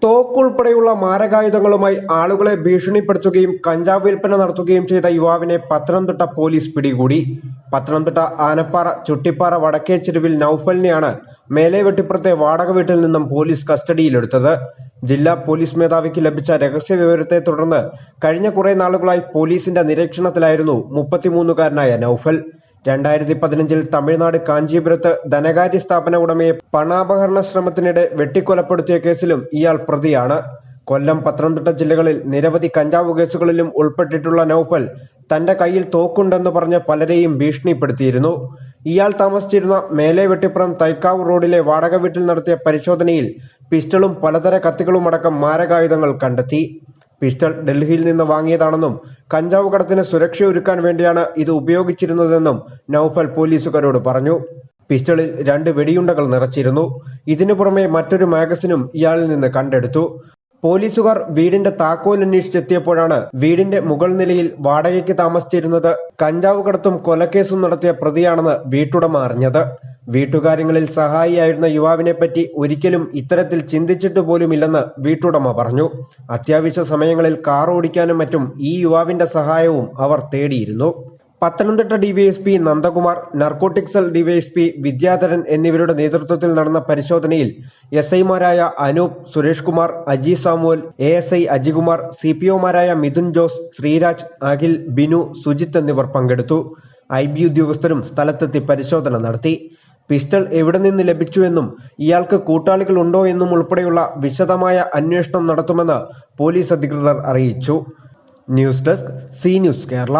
തോക്കുൾപ്പെടെയുള്ള മാരകായുധങ്ങളുമായി ആളുകളെ ഭീഷണിപ്പെടുത്തുകയും കഞ്ചാവ് വിൽപ്പന നടത്തുകയും ചെയ്ത യുവാവിനെ പത്തനംതിട്ട പോലീസ് പിടികൂടി. പത്തനംതിട്ട ആനപ്പാറ ചുട്ടിപ്പാറ വടക്കേച്ചെരുവിൽ നൌഫലിനെയാണ് മേലെവെട്ടിപ്പുറത്തെ വാടക വീട്ടിൽ നിന്നും പോലീസ് കസ്റ്റഡിയിലെടുത്തത്. ജില്ലാ പോലീസ് മേധാവിക്ക് ലഭിച്ച രഹസ്യവിവരത്തെ തുടർന്ന് കഴിഞ്ഞ കുറെ നാളുകളായി പോലീസിന്റെ നിരീക്ഷണത്തിലായിരുന്നു 33കാരനായ നൌഫൽ. 2015 തമിഴ്നാട് കാഞ്ചീപുരത്ത് ധനകാര്യ സ്ഥാപന ഉടമയെ പണാപഹരണ ശ്രമത്തിനിടെ വെട്ടിക്കൊലപ്പെടുത്തിയ കേസിലും ഇയാൾ പ്രതിയാണ്. കൊല്ലം, പത്തനംതിട്ട ജില്ലകളിൽ നിരവധി കഞ്ചാവ് കേസുകളിലും ഉൾപ്പെട്ടിട്ടുള്ള നൌഫൽ തന്റെ കയ്യിൽ തോക്കുണ്ടെന്ന് പറഞ്ഞ് പലരെയും ഭീഷണിപ്പെടുത്തിയിരുന്നു. ഇയാൾ താമസിച്ചിരുന്ന മേലെവെട്ടിപ്പുറം തൈക്കാവ് റോഡിലെ വാടക വീട്ടിൽ നടത്തിയ പരിശോധനയിൽ പിസ്റ്റളും പലതര കത്തികളുമടക്കം മാരകായുധങ്ങൾ കണ്ടെത്തി. പിസ്റ്റൾ ഡൽഹിയിൽ നിന്ന് വാങ്ങിയതാണെന്നും കഞ്ചാവ് കടത്തിന് സുരക്ഷയൊരുക്കാൻ വേണ്ടിയാണ് ഇത് ഉപയോഗിച്ചിരുന്നതെന്നും നൌഫൽ പോലീസുകാരോട് പറഞ്ഞു. പിസ്റ്റളിൽ 2 വെടിയുണ്ടകൾ നിറച്ചിരുന്നു. ഇതിനു പുറമെ മറ്റൊരു മാഗസിനും ഇയാളിൽ നിന്ന് കണ്ടെടുത്തു. പോലീസുകാർ വീടിന്റെ താക്കോൽ അന്വേഷിച്ചെത്തിയപ്പോഴാണ് വീടിന്റെ മുകൾ നിലയിൽ വാടകയ്ക്ക് താമസിച്ചിരുന്നത് കഞ്ചാവ് കടത്തും കൊലക്കേസും നടത്തിയ പ്രതിയാണെന്ന് വീട്ടുടമ അറിഞ്ഞത്. വീട്ടുകാര്യങ്ങളിൽ സഹായിയായിരുന്ന യുവാവിനെപ്പറ്റി ഒരിക്കലും ഇത്തരത്തിൽ ചിന്തിച്ചിട്ട് പോലുമില്ലെന്ന് വീട്ടുടമ പറഞ്ഞു. അത്യാവശ്യ സമയങ്ങളിൽ കാർ ഓടിക്കാനും മറ്റും ഈ യുവാവിന്റെ സഹായവും അവർ തേടിയിരുന്നു. Pathanamthitta DYSP Nandakumar, narcotic cell DYSP Vidyadharan എന്നിവരുടെ നേതൃത്വത്തിൽ നടന്ന പരിശോധനയിൽ എസ്ഐമാരായ അനൂപ്, സുരേഷ് കുമാർ, അജി സാമുവൽ, എഎസ്ഐ അജികുമാർ, സിപിഒമാരായ മിഥുൻ ജോസ്, ശ്രീരാജ്, അഖിൽ, ബിനു, സുജിത്ത് എന്നിവർ പങ്കെടുത്തു. IB ഉദ്യോഗസ്ഥരും സ്ഥലത്തെത്തി പരിശോധന നടത്തി. പിസ്റ്റൾ എവിടെ നിന്ന് ലഭിച്ചുവെന്നും ഇയാൾക്ക് കൂട്ടാളികൾ ഉണ്ടോ എന്നും ഉൾപ്പെടെയുള്ള വിശദമായ അന്വേഷണം നടത്തുമെന്ന് പോലീസ് അധികൃതർ അറിയിച്ചു. News desk, C news Kerala.